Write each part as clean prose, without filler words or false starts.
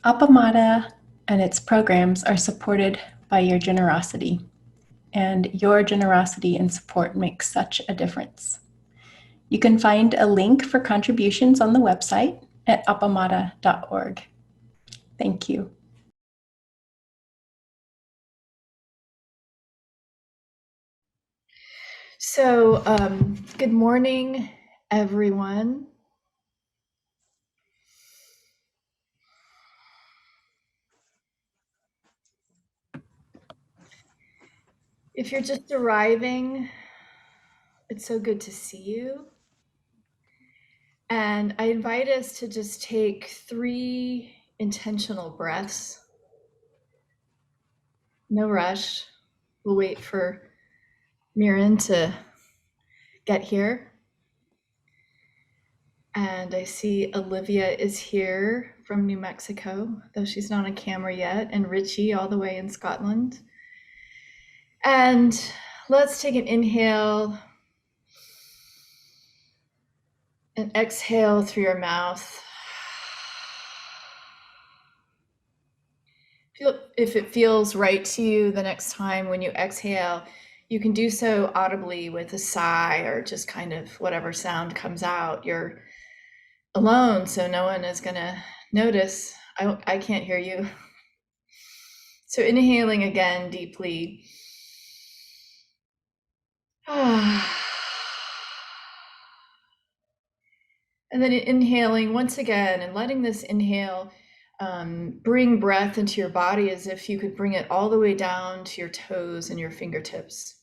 Appamada and its programs are supported by your generosity, and your generosity and support makes such a difference. You can find a link for contributions on the website at appamada.org. Thank you. So, good morning, everyone. If you're just arriving, it's so good to see you. And I invite us to just take 3 intentional breaths. No rush. We'll wait for Mirren to get here. And I see Olivia is here from New Mexico, though she's not on camera yet, and Richie all the way in Scotland. And let's take an inhale and exhale through your mouth. If it feels right to you the next time when you exhale, you can do so audibly with a sigh or just kind of whatever sound comes out. You're alone, so no one is going to notice. I can't hear you. So inhaling again deeply. And then inhaling once again and letting this inhale bring breath into your body as if you could bring it all the way down to your toes and your fingertips.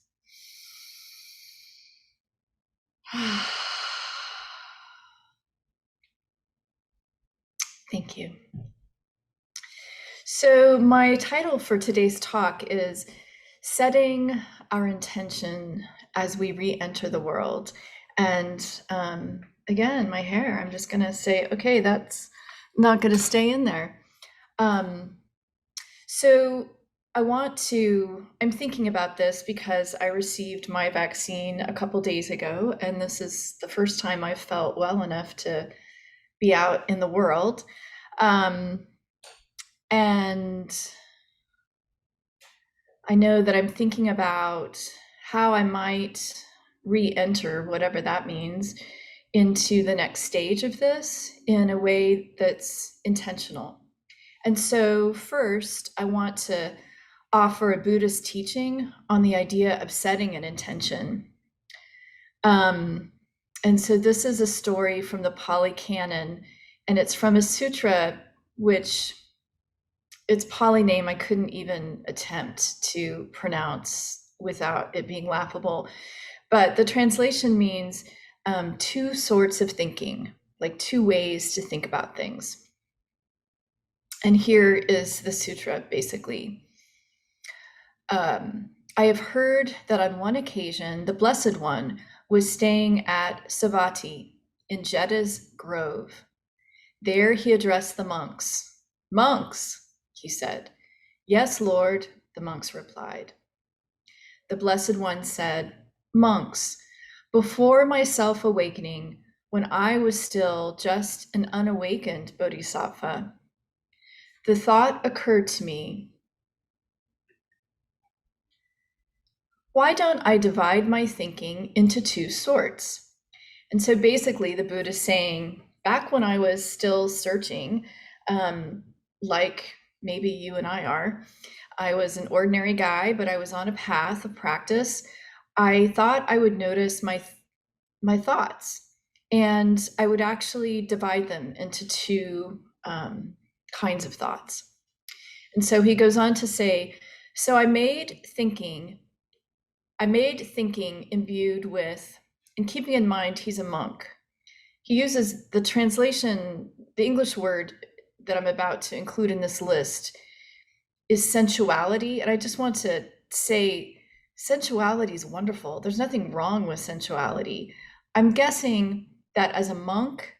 Thank you. So my title for today's talk is Setting Our Intention as We Re-Enter the World. And again, my hair, I'm just gonna say, okay, that's not gonna stay in there. So I'm thinking about this because I received my vaccine a couple days ago, and this is the first time I've felt well enough to be out in the world. And I know that I'm thinking about how I might re-enter, whatever that means, into the next stage of this in a way that's intentional. And so first, I want to offer a Buddhist teaching on the idea of setting an intention. And so this is a story from the Pali Canon, and it's from a sutra which its Pali name I couldn't even attempt to pronounce without it being laughable. But the translation means 2 sorts of thinking, like 2 ways to think about things. And here is the sutra, basically. I have heard that on one occasion, the Blessed One was staying at Savatthi in Jeddah's grove. There he addressed the monks. Monks, he said. Yes, Lord, the monks replied. The Blessed One said, monks, before my self-awakening, when I was still just an unawakened bodhisattva, the thought occurred to me, why don't I divide my thinking into 2 sorts? And so basically the Buddha is saying, back when I was still searching, like maybe you and I was an ordinary guy, but I was on a path of practice. I thought I would notice my thoughts, and I would actually divide them into 2 kinds of thoughts. And so he goes on to say, so I made thinking imbued with, and keeping in mind he's a monk, he uses the translation, the English word that I'm about to include in this list is sensuality. And I just want to say sensuality is wonderful. There's nothing wrong with sensuality. I'm guessing that as a monk,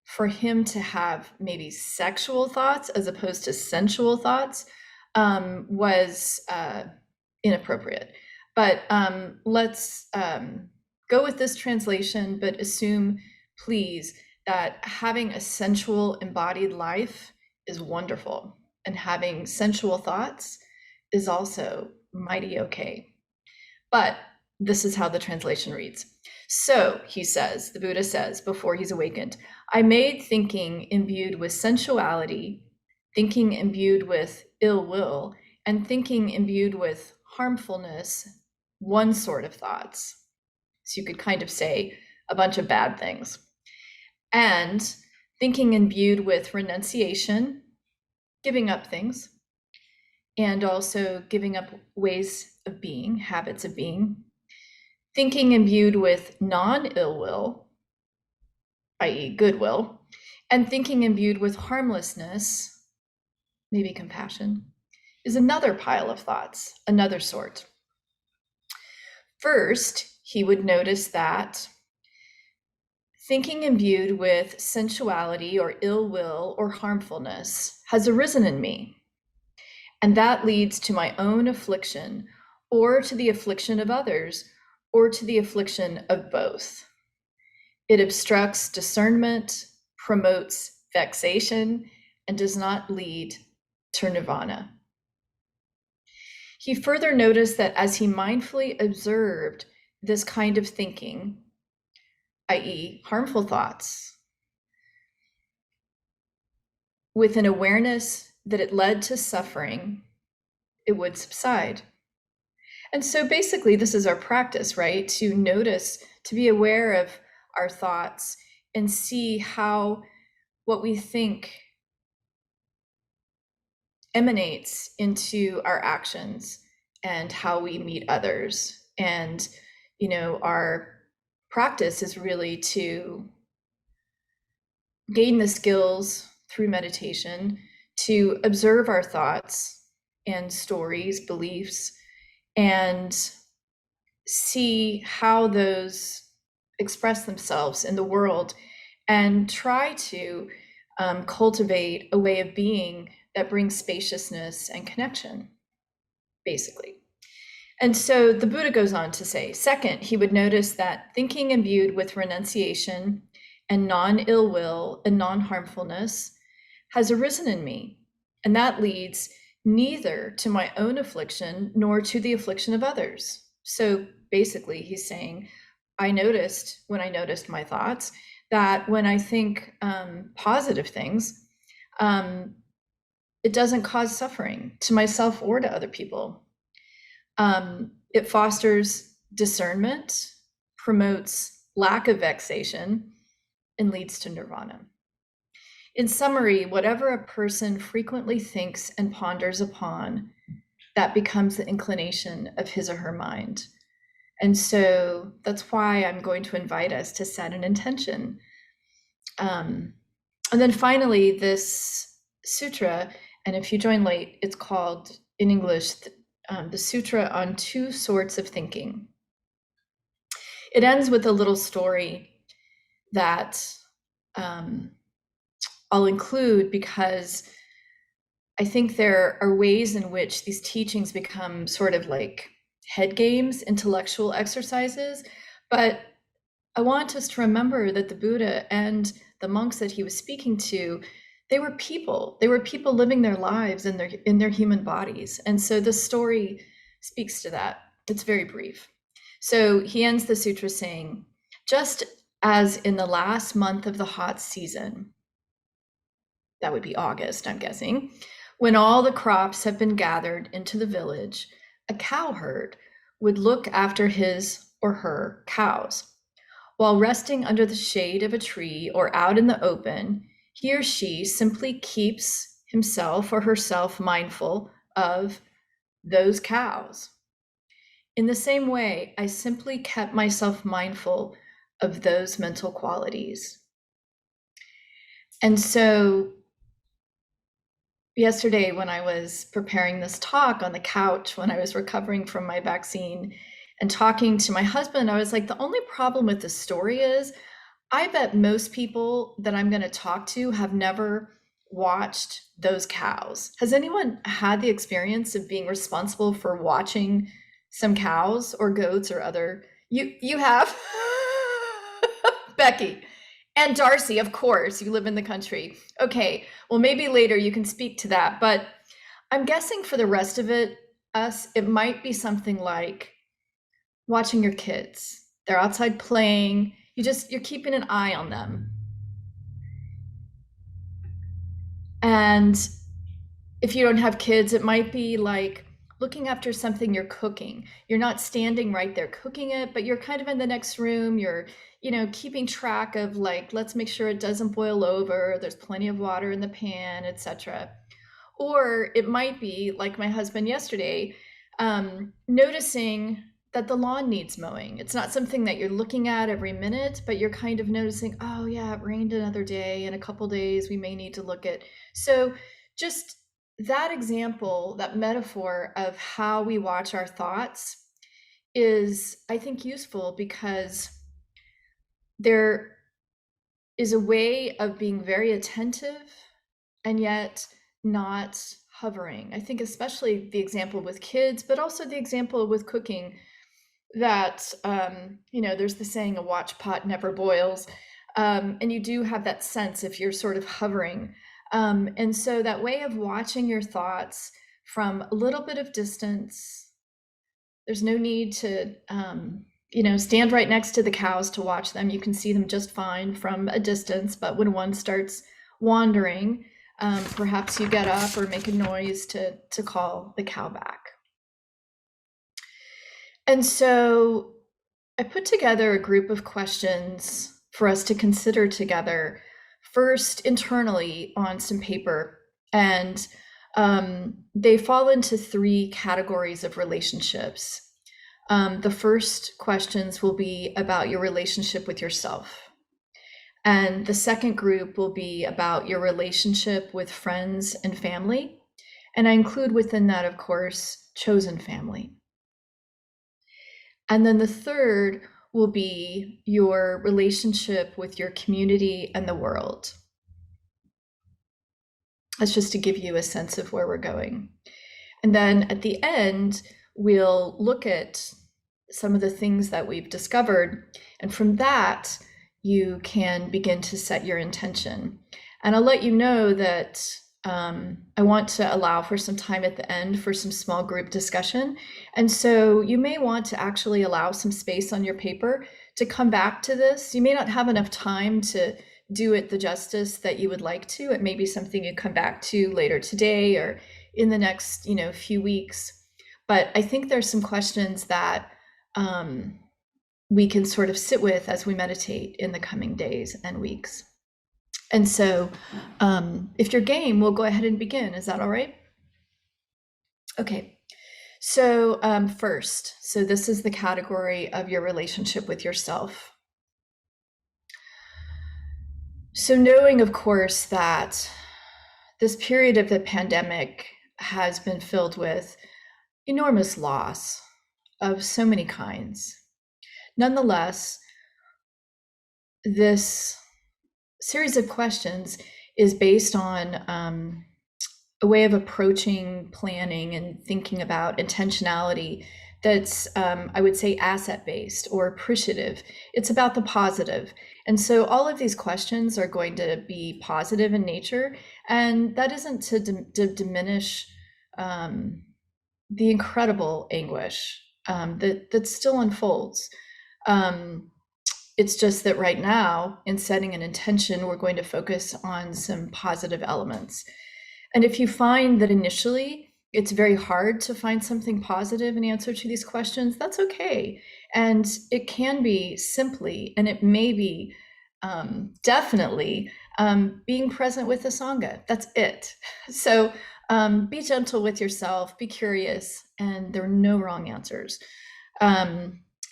for him to have maybe sexual thoughts as opposed to sensual thoughts was inappropriate. But let's go with this translation, but assume, please, that having a sensual embodied life is wonderful. And having sensual thoughts is also mighty okay. But this is how the translation reads. So, he says, the Buddha says, before he's awakened, I made thinking imbued with sensuality, thinking imbued with ill will, and thinking imbued with harmfulness, one sort of thoughts. So you could kind of say a bunch of bad things. And thinking imbued with renunciation, giving up things, and also giving up ways of being, habits of being. Thinking imbued with non-ill will, i.e. goodwill, and thinking imbued with harmlessness, maybe compassion, is another pile of thoughts, another sort. First, he would notice that thinking imbued with sensuality or ill will or harmfulness has arisen in me, and that leads to my own affliction, or to the affliction of others, or to the affliction of both. It obstructs discernment, promotes vexation, and does not lead to nirvana. He further noticed that as he mindfully observed this kind of thinking, i.e., harmful thoughts, with an awareness that it led to suffering, it would subside. And so basically, this is our practice, right? To notice, to be aware of our thoughts and see how what we think emanates into our actions and how we meet others. And, our practice is really to gain the skills through meditation to observe our thoughts and stories, beliefs, and see how those express themselves in the world, and try to cultivate a way of being that brings spaciousness and connection, basically. And so the Buddha goes on to say, second, he would notice that thinking imbued with renunciation and non-ill will and non-harmfulness has arisen in me, and that leads neither to my own affliction nor to the affliction of others. So basically, he's saying, I noticed when I noticed my thoughts that when I think positive things, it doesn't cause suffering to myself or to other people. It fosters discernment, promotes lack of vexation, and leads to nirvana. In summary, whatever a person frequently thinks and ponders upon, that becomes the inclination of his or her mind. And so that's why I'm going to invite us to set an intention. And then finally, this sutra, and if you join late, it's called, in English, the Sutra on Two Sorts of Thinking. It ends with a little story that I'll include because I think there are ways in which these teachings become sort of like head games, intellectual exercises. But I want us to remember that the Buddha and the monks that he was speaking to, they were people. They were people living their lives in their human bodies. And so this story speaks to that. It's very brief. So he ends the sutra saying, just as in the last month of the hot season, that would be August, I'm guessing, when all the crops have been gathered into the village, a cowherd would look after his or her cows. While resting under the shade of a tree or out in the open, he or she simply keeps himself or herself mindful of those cows. In the same way, I simply kept myself mindful of those mental qualities. And so yesterday, when I was preparing this talk on the couch, when I was recovering from my vaccine and talking to my husband, I was like, the only problem with this story is I bet most people that I'm going to talk to have never watched those cows. Has anyone had the experience of being responsible for watching some cows or goats or other? You have, Becky. And Darcy, of course, you live in the country. Okay, well, maybe later you can speak to that. But I'm guessing for the rest of it might be something like watching your kids. They're outside playing. You're keeping an eye on them. And if you don't have kids, it might be like looking after something you're cooking. You're not standing right there cooking it, but you're kind of in the next room. You're, keeping track of like, let's make sure it doesn't boil over. There's plenty of water in the pan, etc. Or it might be like my husband yesterday, noticing that the lawn needs mowing. It's not something that you're looking at every minute, but you're kind of noticing, oh yeah, it rained another day. In a couple days, we may need to look at. So just that example, that metaphor of how we watch our thoughts is, I think, useful because there is a way of being very attentive and yet not hovering. I think especially the example with kids, but also the example with cooking, that there's the saying, a watch pot never boils. And you do have that sense if you're sort of hovering. And so that way of watching your thoughts from a little bit of distance, there's no need to stand right next to the cows to watch them. You can see them just fine from a distance, but when one starts wandering, perhaps you get up or make a noise to call the cow back. And so I put together a group of questions for us to consider together, first internally on some paper. And they fall into 3 categories of relationships. The first questions will be about your relationship with yourself. And the second group will be about your relationship with friends and family. And I include within that, of course, chosen family. And then the third will be your relationship with your community and the world. That's just to give you a sense of where we're going. And then at the end, we'll look at some of the things that we've discovered. And from that, you can begin to set your intention. And I'll let you know that I want to allow for some time at the end for some small group discussion. And so you may want to actually allow some space on your paper to come back to this. You may not have enough time to do it the justice that you would like to. It may be something you come back to later today or in the next few weeks. But I think there's some questions that we can sort of sit with as we meditate in the coming days and weeks. And so if you're game, we'll go ahead and begin. Is that all right? Okay. So first, this is the category of your relationship with yourself. So knowing, of course, that this period of the pandemic has been filled with enormous loss of so many kinds. Nonetheless, this series of questions is based on a way of approaching planning and thinking about intentionality that's, I would say, asset-based or appreciative. It's about the positive. And so all of these questions are going to be positive in nature. And that isn't to diminish the incredible anguish that still unfolds. It's just that right now, in setting an intention, we're going to focus on some positive elements. And if you find that initially it's very hard to find something positive in answer to these questions, that's okay. And it can be simply, and it may be definitely being present with the Sangha. That's it. So be gentle with yourself, be curious, and there are no wrong answers.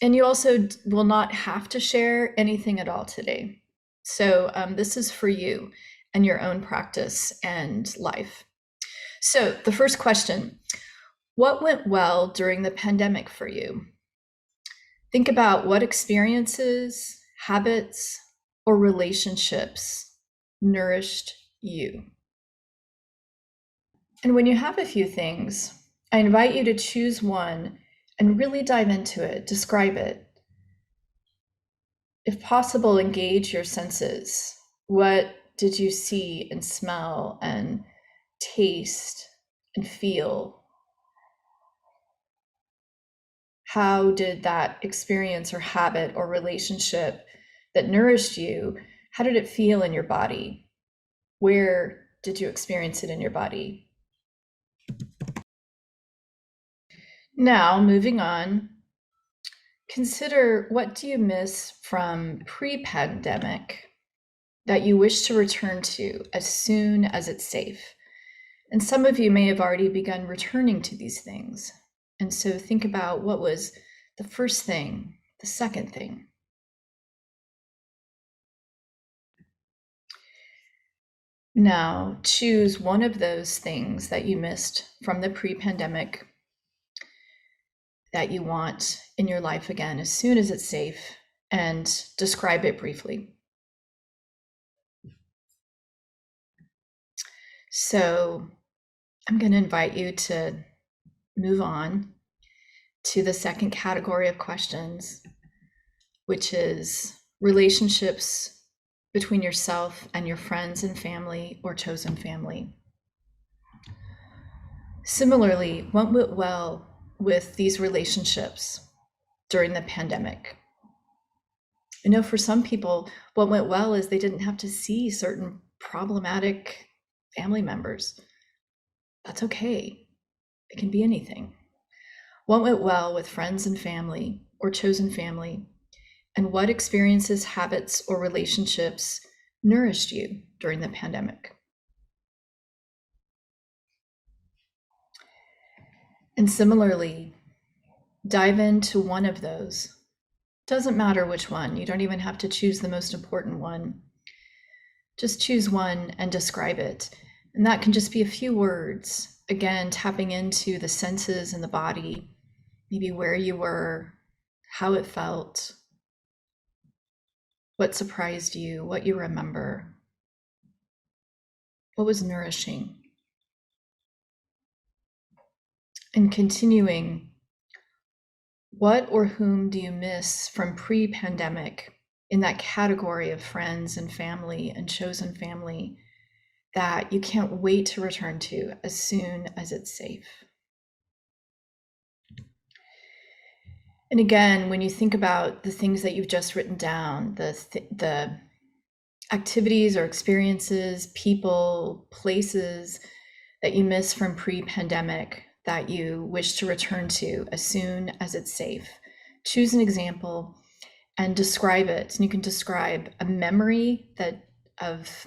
And you also will not have to share anything at all today. So this is for you and your own practice and life. So the first question, what went well during the pandemic for you? Think about what experiences, habits, or relationships nourished you. And when you have a few things, I invite you to choose one and really dive into it, describe it. If possible, engage your senses. What did you see and smell and taste and feel? How did that experience or habit or relationship that nourished you, how did it feel in your body? Where did you experience it in your body? Now, moving on, consider, what do you miss from pre-pandemic that you wish to return to as soon as it's safe? And some of you may have already begun returning to these things. And so think about, what was the first thing, the second thing. Now, choose one of those things that you missed from the pre-pandemic that you want in your life again as soon as it's safe, and describe it briefly. So I'm going to invite you to move on to the second category of questions, which is relationships between yourself and your friends and family or chosen family. Similarly, what went well with these relationships during the pandemic? I know for some people, what went well is they didn't have to see certain problematic family members. That's okay. It can be anything. What went well with friends and family or chosen family? And what experiences, habits, or relationships nourished you during the pandemic? And similarly, dive into one of those. Doesn't matter which one. You don't even have to choose the most important one. Just choose one and describe it. And that can just be a few words. Again, tapping into the senses in the body, maybe where you were, how it felt, what surprised you, what you remember, what was nourishing. And continuing, what or whom do you miss from pre-pandemic in that category of friends and family and chosen family that you can't wait to return to as soon as it's safe? And again, when you think about the things that you've just written down, the activities or experiences, people, places that you miss from pre-pandemic that you wish to return to as soon as it's safe, choose an example and describe it. And you can describe a memory of,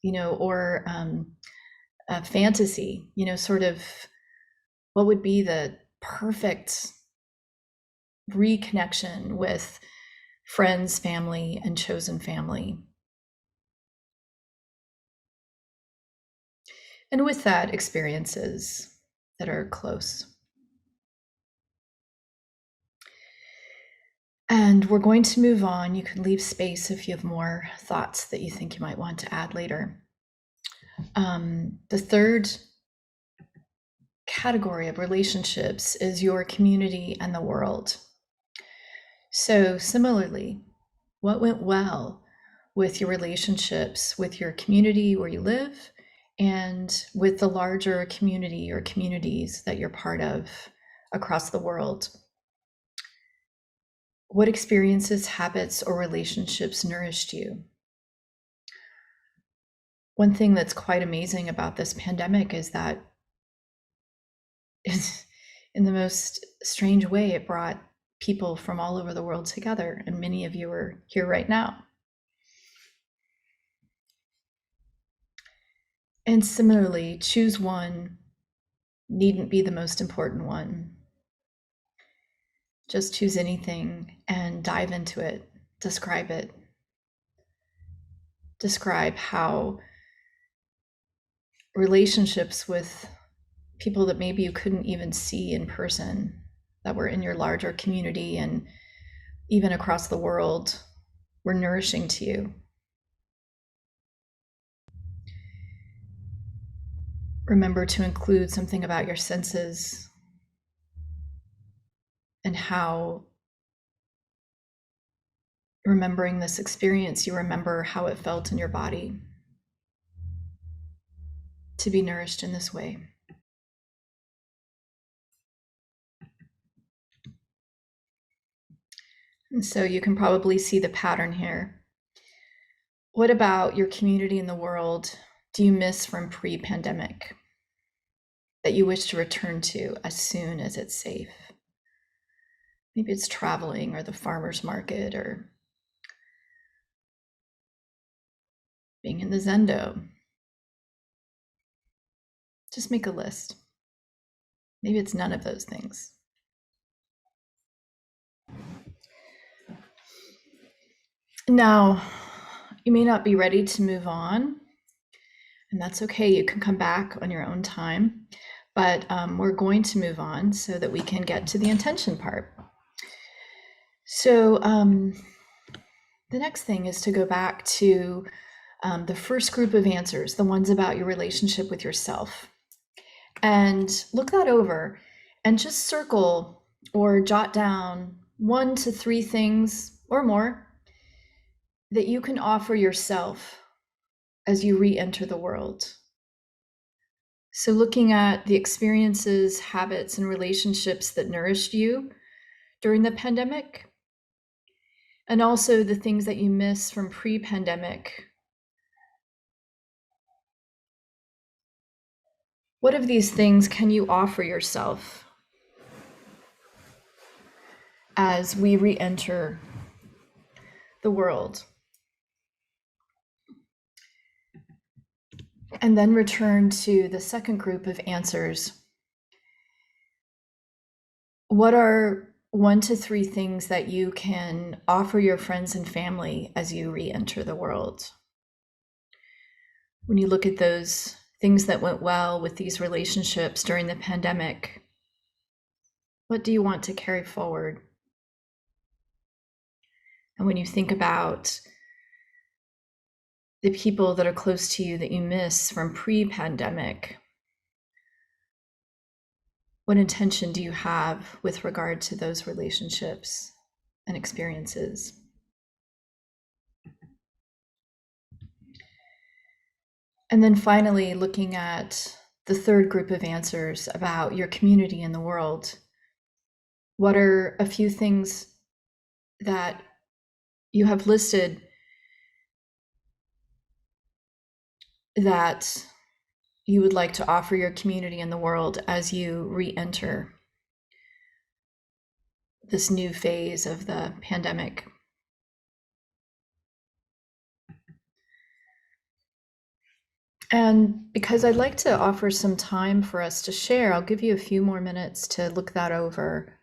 or a fantasy, sort of what would be the perfect reconnection with friends, family, and chosen family. And with that, experiences that are close. And we're going to move on. You can leave space if you have more thoughts that you think you might want to add later. The third category of relationships is your community and the world. So similarly, what went well with your relationships with your community where you live and with the larger community or communities that you're part of across the world? What experiences, habits, or relationships nourished you? One thing that's quite amazing about this pandemic is that in the most strange way, it brought people from all over the world together, and many of you are here right now. And similarly, choose one, needn't be the most important one. Just choose anything and dive into it, describe it. Describe how relationships with people that maybe you couldn't even see in person, that were in your larger community and even across the world, were nourishing to you. Remember to include something about your senses and how remembering this experience, you remember how it felt in your body to be nourished in this way. And so you can probably see the pattern here. What about your community in the world do you miss from pre-pandemic that you wish to return to as soon as it's safe? Maybe it's traveling or the farmer's market or being in the Zendo. Just make a list. Maybe it's none of those things. Now, you may not be ready to move on, and that's okay. You can come back on your own time, but we're going to move on so that we can get to the intention part. So the next thing is to go back to the first group of answers, the ones about your relationship with yourself, and look that over and just circle or jot down 1 to 3 things or more that you can offer yourself as you re-enter the world. So looking at the experiences, habits, and relationships that nourished you during the pandemic, and also the things that you miss from pre-pandemic. What of these things can you offer yourself as we re-enter the world? And then return to the second group of answers. What are 1 to 3 things that you can offer your friends and family as you re-enter the world? When you look at those things that went well with these relationships during the pandemic, what do you want to carry forward? And when you think about the people that are close to you that you miss from pre-pandemic, what intention do you have with regard to those relationships and experiences? And then finally, looking at the third group of answers about your community in the world, what are a few things that you have listed that you would like to offer your community in the world as you re-enter this new phase of the pandemic? And because I'd like to offer some time for us to share, I'll give you a few more minutes to look that over.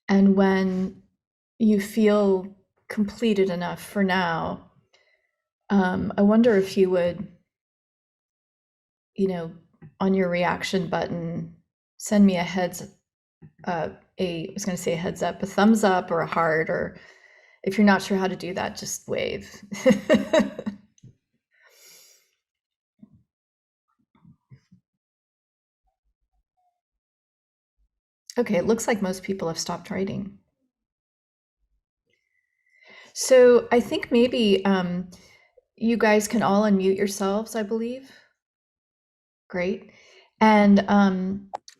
And when you feel completed enough for now, I wonder if you would, on your reaction button, send me a I was going to say a heads up, a thumbs up or a heart, or if you're not sure how to do that, just wave. Okay, it looks like most people have stopped writing. So I think maybe you guys can all unmute yourselves, I believe. Great. And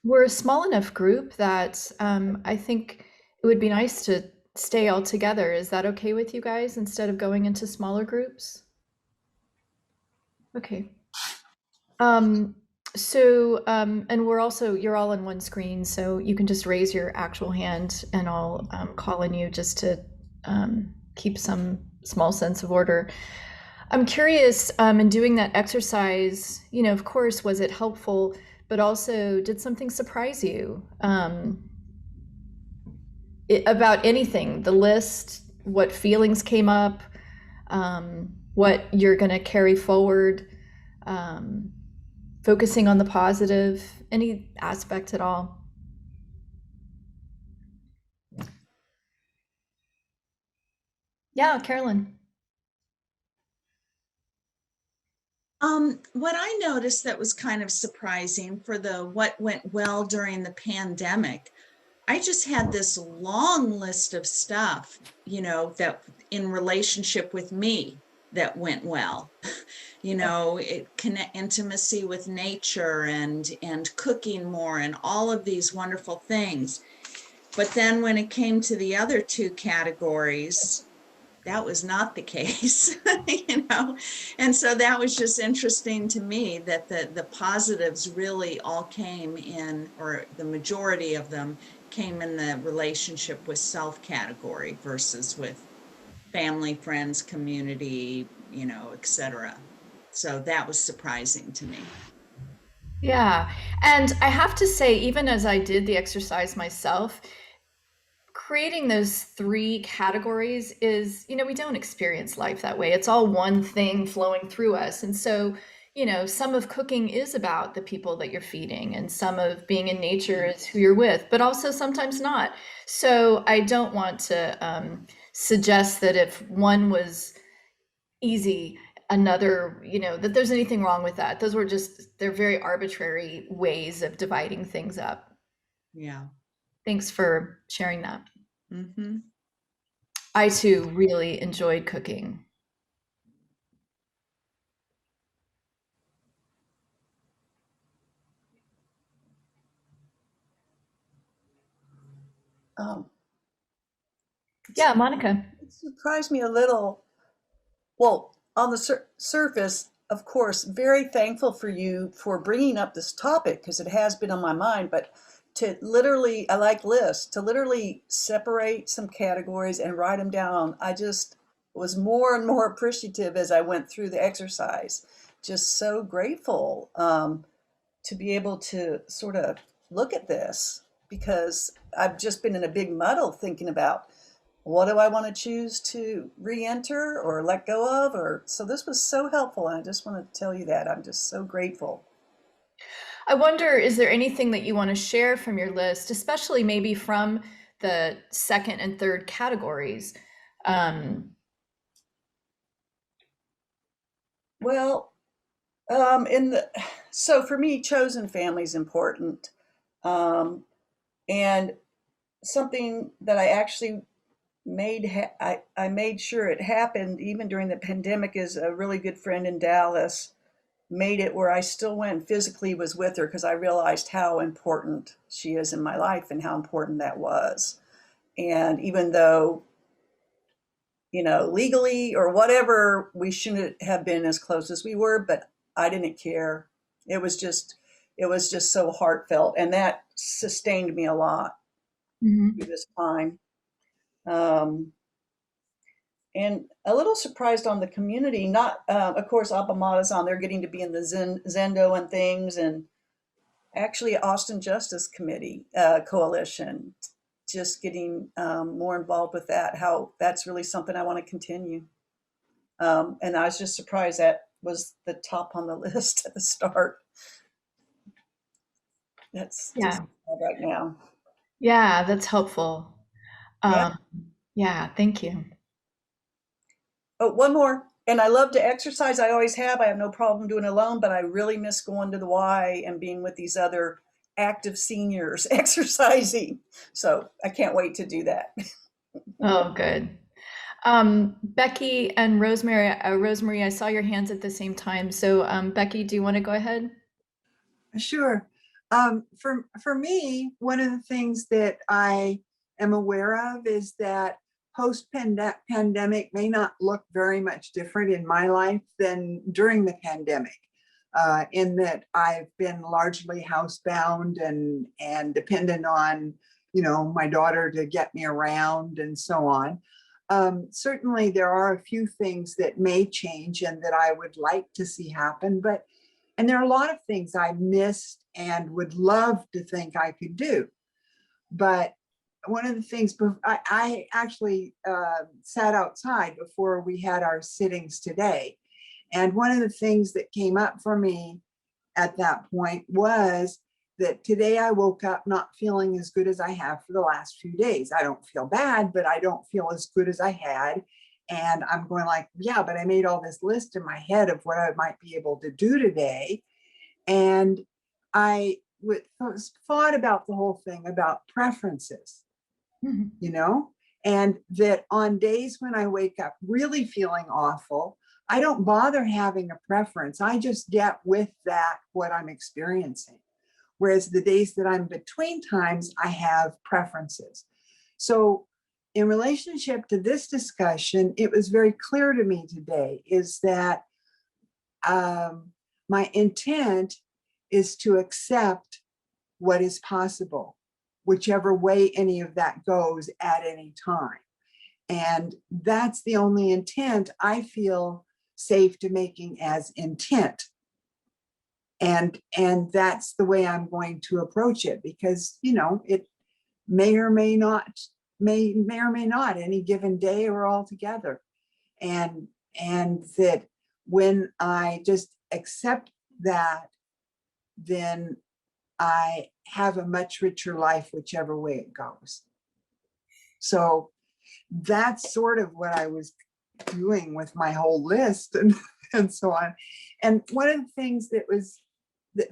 we're a small enough group that I think it would be nice to stay all together. Is that okay with you guys instead of going into smaller groups? Okay. And you're all on one screen, so you can just raise your actual hand and I'll call on you just to keep some small sense of order. I'm curious, in doing that exercise, of course, was it helpful, but also did something surprise you about anything, the list, what feelings came up, what you're going to carry forward, focusing on the positive, any aspect at all? Yeah, Carolyn. What I noticed that was kind of surprising for the what went well during the pandemic, I just had this long list of stuff, that in relationship with me that went well. Intimacy with nature and cooking more and all of these wonderful things. But then when it came to the other two categories, that was not the case, and so that was just interesting to me that the positives really all came in, or the majority of them came in the relationship with self category versus with family, friends, community, etc. So that was surprising to me. Yeah. And I have to say, even as I did the exercise myself, creating those three categories is, we don't experience life that way. It's all one thing flowing through us. And so, some of cooking is about the people that you're feeding, and some of being in nature is who you're with, but also sometimes not. So I don't want to suggest that if one was easy, another, that there's anything wrong with that. They're very arbitrary ways of dividing things up. Yeah. Thanks for sharing that. Mm-hmm. I too really enjoyed cooking. Um, Yeah, Monica. it surprised me a little. Well, on the surface, of course, very thankful for you for bringing up this topic because it has been on my mind. But to literally, I like lists, to literally separate some categories and write them down, I just was more and more appreciative as I went through the exercise. Just so grateful to be able to sort of look at this because I've just been in a big muddle thinking about what do I want to choose to re-enter or let go of, or so this was so helpful, and I just want to tell you that I'm just so grateful. I wonder, is there anything that you want to share from your list, especially maybe from the second and third categories? Um, Well, in the so for me, chosen family is important, and something that I actually I made sure it happened even during the pandemic is a really good friend in Dallas made it where I still went physically was with her because I realized how important she is in my life and how important that was. And even though, legally or whatever, we shouldn't have been as close as we were, but I didn't care. It was just, it was just so heartfelt. And that sustained me a lot through mhm. this time. Um, and a little surprised on the community. Not, of course, Abamada's on there getting to be in the Zendo and things, and actually Austin Justice Committee Coalition, just getting more involved with that. How that's really something I want to continue. And I was just surprised that was the top on the list at the start. That's just Yeah, right now. yeah, that's helpful. Yeah. Um, yeah, thank you. Oh, one more. And I love to exercise. I always have. I have no problem doing it alone, but I really miss going to the Y and being with these other active seniors exercising. So I can't wait to do that. Oh, good. Becky and Rosemary, I saw your hands at the same time. So, Becky, do you want to go ahead? Sure. For me, one of the things that I am aware of is that post-pandemic may not look very much different in my life than during the pandemic. In that I've been largely housebound and dependent on, my daughter to get me around and so on. Certainly, there are a few things that may change and that I would like to see happen, but and there are a lot of things I missed and would love to think I could do. But one of the things, I actually sat outside before we had our sittings today. And one of the things that came up for me at that point was that today I woke up not feeling as good as I have for the last few days. I don't feel bad, but I don't feel as good as I had. And I'm going like, yeah, but I made all this list in my head of what I might be able to do today. And I thought about the whole thing about preferences, you know, and that on days when I wake up really feeling awful, I don't bother having a preference. I just get with that, what I'm experiencing. Whereas the days that I'm between times, I have preferences. So in relationship to this discussion, it was very clear to me today is that my intent is to accept what is possible, whichever way any of that goes at any time. And that's the only intent I feel safe to making as intent. And that's the way I'm going to approach it, because, you know, it may or may not any given day or altogether. And that when I just accept that, then I have a much richer life, whichever way it goes. So that's sort of what I was doing with my whole list and so on. And one of the things that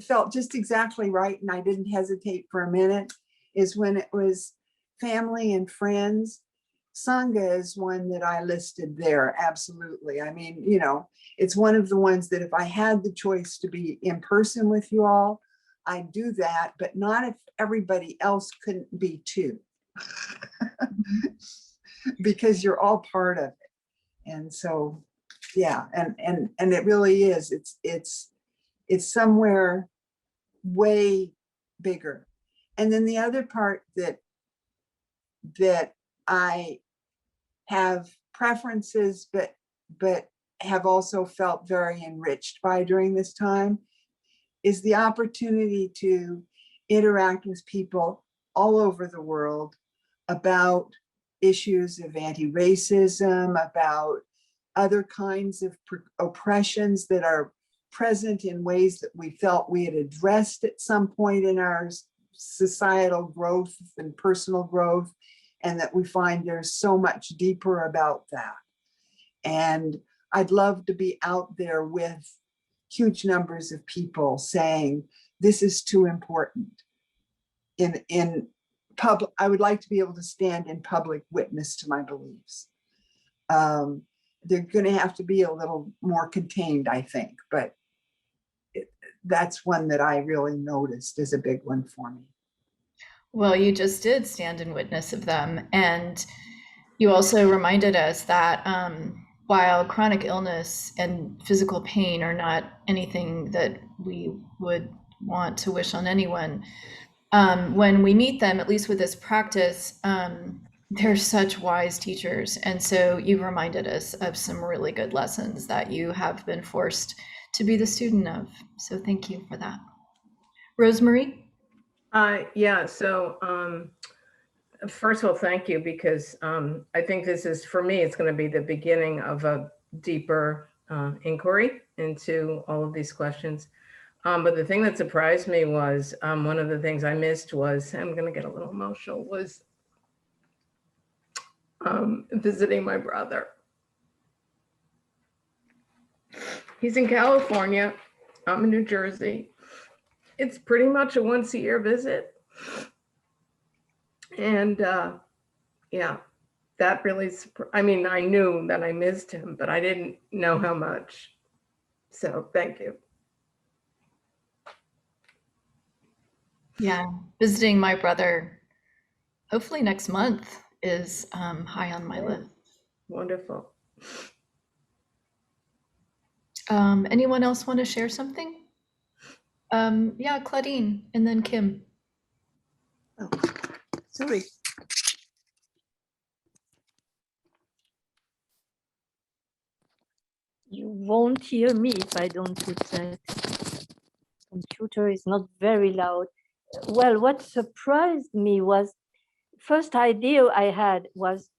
felt just exactly right, and I didn't hesitate for a minute, is when it was family and friends. Sangha is one that I listed there, absolutely. I mean, you know, it's one of the ones that if I had the choice to be in person with you all, I'd do that, but not if everybody else couldn't be too. Because you're all part of it. And so, yeah, and it really is, it's somewhere way bigger. And then the other part that I have preferences, but have also felt very enriched by during this time, is the opportunity to interact with people all over the world about issues of anti-racism, about other kinds of oppressions that are present in ways that we felt we had addressed at some point in our societal growth and personal growth, and that we find there's so much deeper about that. And I'd love to be out there with huge numbers of people saying, this is too important. In public, I would like to be able to stand in public witness to my beliefs. They're going to have to be a little more contained, I think, but that's one that I really noticed as a big one for me. Well, you just did stand in witness of them. And you also reminded us that while chronic illness and physical pain are not anything that we would want to wish on anyone, when we meet them, at least with this practice, they're such wise teachers. And so you reminded us of some really good lessons that you have been forced to be the student of. So thank you for that. Rosemary? Yeah, so first of all, thank you, because I think this is, for me, it's going to be the beginning of a deeper inquiry into all of these questions. But the thing that surprised me was one of the things I missed was, I'm going to get a little emotional, was visiting my brother. He's in California. I'm in New Jersey. It's pretty much a once-a-year visit. And yeah, that really, I mean, I knew that I missed him, but I didn't know how much. So thank you. Yeah, visiting my brother, hopefully next month, is high on my list. Wonderful. Anyone else want to share something? Yeah, Claudine, and then Kim. Oh, sorry. You won't hear me if I don't put that. Computer is not very loud. Well, what surprised me was, first idea I had was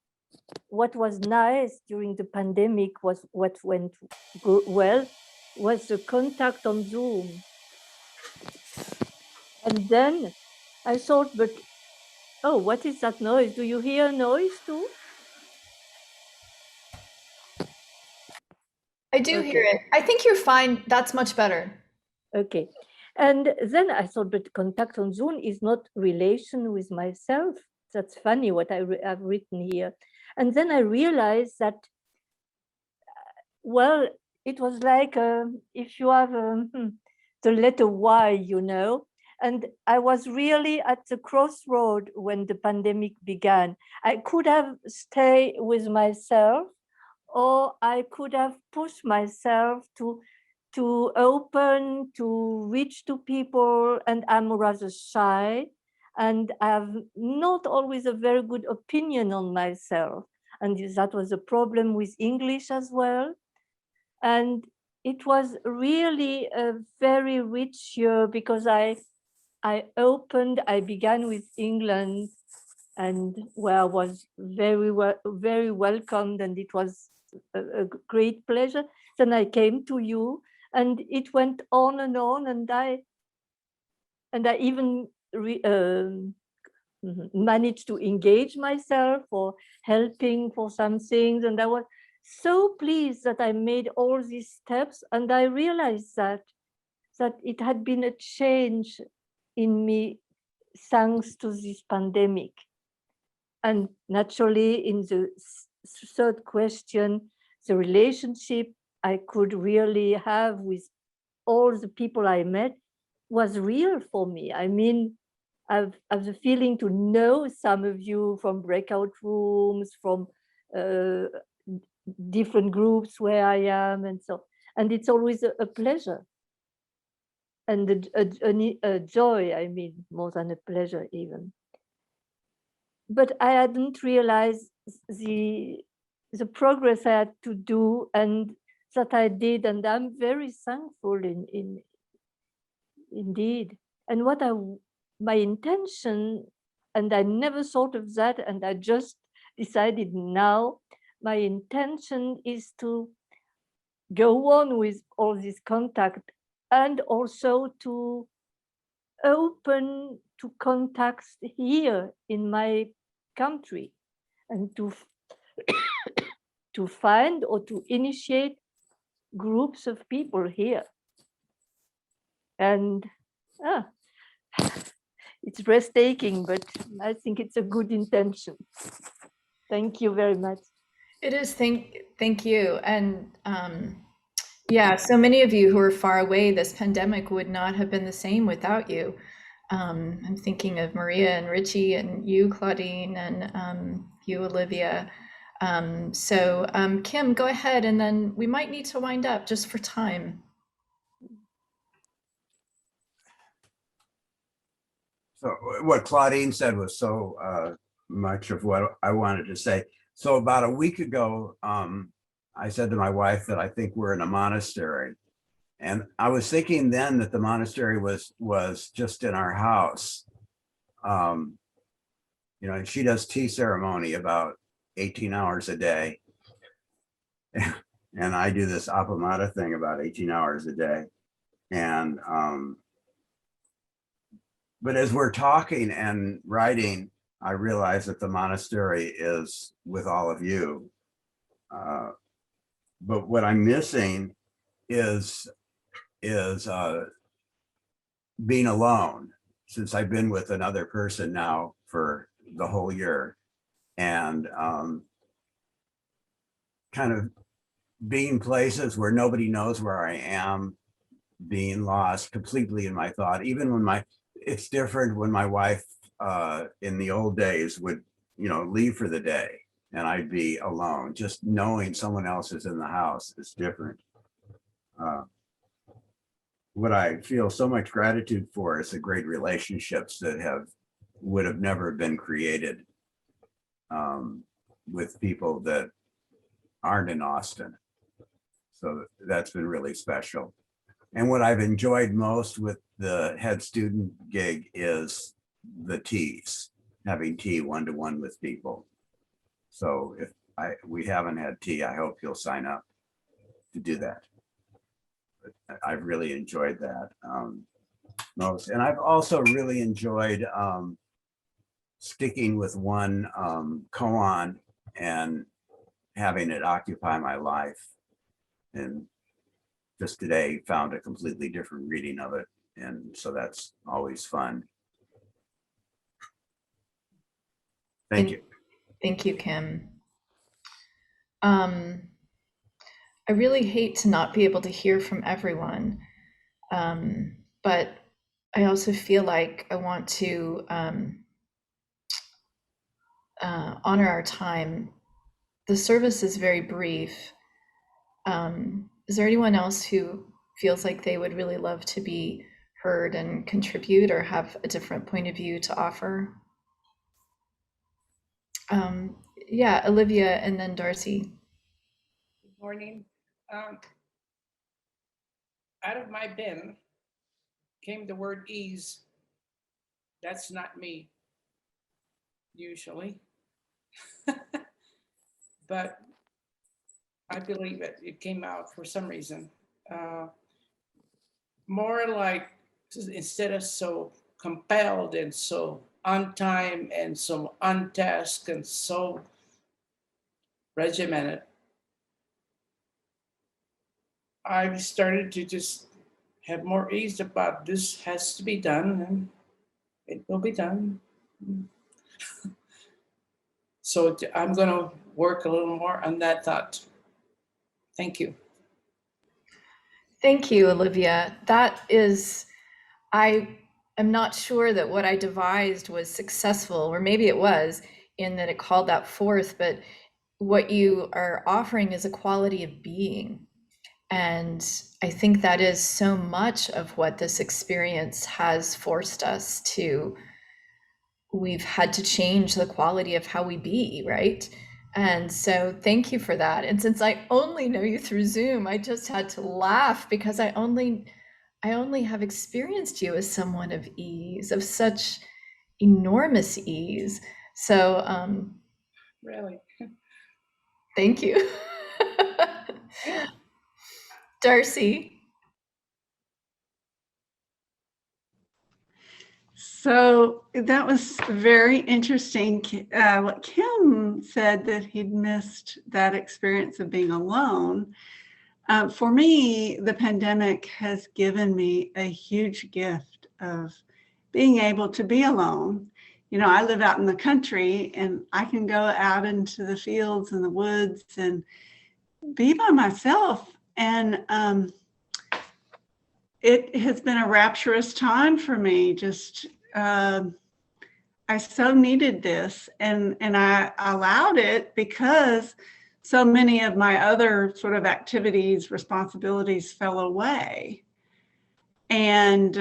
what was nice during the pandemic was what went well was the contact on Zoom. And then I thought, but oh, what is that noise? Do you hear noise too? I do hear Okay. it. I think you're fine. That's much better. Okay. And then I thought, but contact on Zoom is not relation with myself. That's funny what I've written here. And then I realized that, well, it was like if you have the letter Y, you know, and I was really at the crossroad when the pandemic began. I could have stayed with myself, or I could have pushed myself to open, to reach to people, and I'm rather shy, and I have not always a very good opinion on myself. And that was a problem with English as well. And it was really a very rich year because I began with England, and where I was very welcomed, and it was a great pleasure. Then I came to you, and it went on, and I even managed to engage myself for helping for some things, and I was so pleased that I made all these steps, and I realized that it had been a change in me thanks to this pandemic. And naturally, in the third question, the relationship I could really have with all the people I met was real for me. I mean, I've the feeling to know some of you from breakout rooms, from different groups where I am, and so. And it's always a pleasure and a joy, I mean, more than a pleasure even. But I hadn't realized the progress I had to do, and that I did, and I'm very thankful indeed. And my intention, and I never thought of that, and I just decided now, my intention is to go on with all this contact, and also to open to contacts here in my country, and to find or to initiate groups of people here. And it's breathtaking, but I think it's a good intention. Thank you very much. It is. Thank you. And yeah, so many of you who are far away, this pandemic would not have been the same without you. I'm thinking of Maria and Richie and you, Claudine, and you, Olivia. So Kim, go ahead, and then we might need to wind up just for time. So what Claudine said was so much of what I wanted to say. So about a week ago, I said to my wife that I think we're in a monastery. And I was thinking then that the monastery was just in our house. You know, and she does tea ceremony about 18 hours a day. And I do this appamata thing about 18 hours a day. And but as we're talking and writing, I realize that the monastery is with all of you. But what I'm missing is being alone, since I've been with another person now for the whole year, and kind of being places where nobody knows where I am, being lost completely in my thought. Even when it's different when my wife in the old days would, you know, leave for the day and I'd be alone. Just knowing someone else is in the house is different. What I feel so much gratitude for is the great relationships that would have never been created with people that aren't in Austin. So that's been really special. And what I've enjoyed most with the head student gig is the teas, having tea one-to-one with people. So if we haven't had tea, I hope you'll sign up to do that. But I've really enjoyed that most. And I've also really enjoyed sticking with one koan and having it occupy my life. And just today found a completely different reading of it. And so that's always fun. Thank you. Thank you, Kim. I really hate to not be able to hear from everyone, but I also feel like I want to honor our time. The service is very brief. Is there anyone else who feels like they would really love to be heard and contribute or have a different point of view to offer? Yeah, Olivia and then Darcy. Good morning. Out of my bin came the word ease. That's not me, usually. But I believe it. It came out for some reason. More like, instead of so compelled and so on time and so untasked and so regimented, I started to just have more ease about this has to be done and it will be done. So I'm going to work a little more on that thought. Thank you. Thank you, Olivia. That is, I am not sure that what I devised was successful, or maybe it was, in that it called that forth, but what you are offering is a quality of being. And I think that is so much of what this experience has forced us to. We've had to change the quality of how we be, right? And so thank you for that. And since I only know you through Zoom, I just had to laugh because I only have experienced you as someone of ease, of such enormous ease. So Really? thank you. Darcy. So that was very interesting. What Kim said, that he'd missed that experience of being alone. For me, the pandemic has given me a huge gift of being able to be alone. You know, I live out in the country and I can go out into the fields and the woods and be by myself. And it has been a rapturous time for me. Just I so needed this, and I allowed it because so many of my other sort of activities, responsibilities fell away. And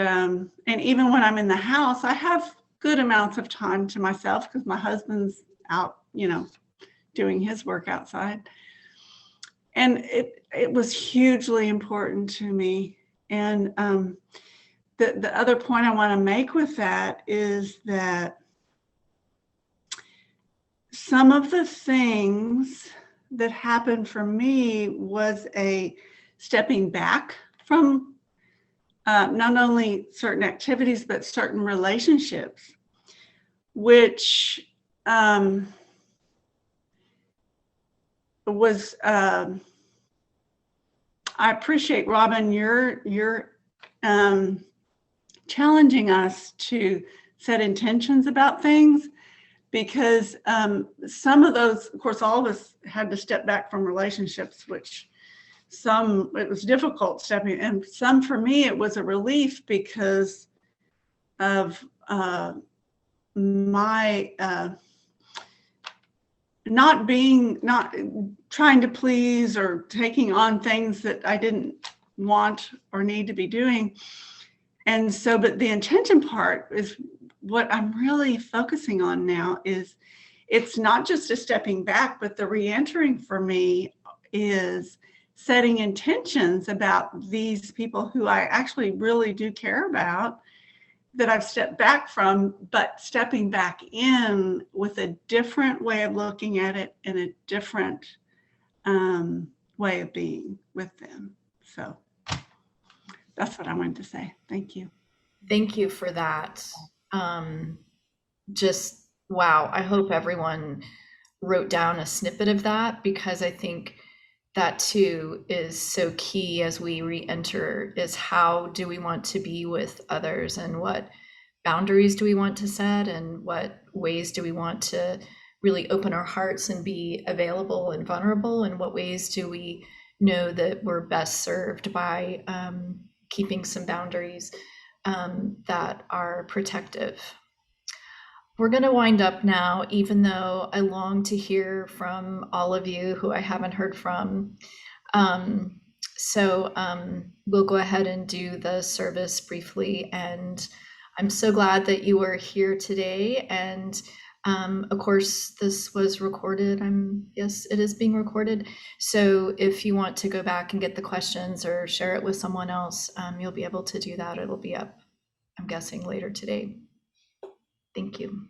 even when I'm in the house, I have good amounts of time to myself because my husband's out, you know, doing his work outside. And it was hugely important to me. And the other point I want to make with that is that some of the things that happened for me was a stepping back from not only certain activities, but certain relationships, which was, I appreciate, Robin, your challenging us to set intentions about things, because some of those, of course, all of us had to step back from relationships, which some, it was difficult stepping, and some for me, it was a relief because of my not trying to please or taking on things that I didn't want or need to be doing. And so, but the intention part is what I'm really focusing on now. Is it's not just a stepping back, but the re-entering for me is setting intentions about these people who I actually really do care about, that I've stepped back from, but stepping back in with a different way of looking at it and a different way of being with them. So that's what I wanted to say. Thank you. Thank you for that. Just wow. I hope everyone wrote down a snippet of that, because I think that too is so key as we re-enter, is how do we want to be with others, and what boundaries do we want to set, and what ways do we want to really open our hearts and be available and vulnerable, and what ways do we know that we're best served by keeping some boundaries that are protective. We're going to wind up now, even though I long to hear from all of you who I haven't heard from. So we'll go ahead and do the service briefly. And I'm so glad that you were here today. And of course, this was recorded. Yes, it is being recorded. So if you want to go back and get the questions or share it with someone else, you'll be able to do that. It'll be up, I'm guessing, later today. Thank you.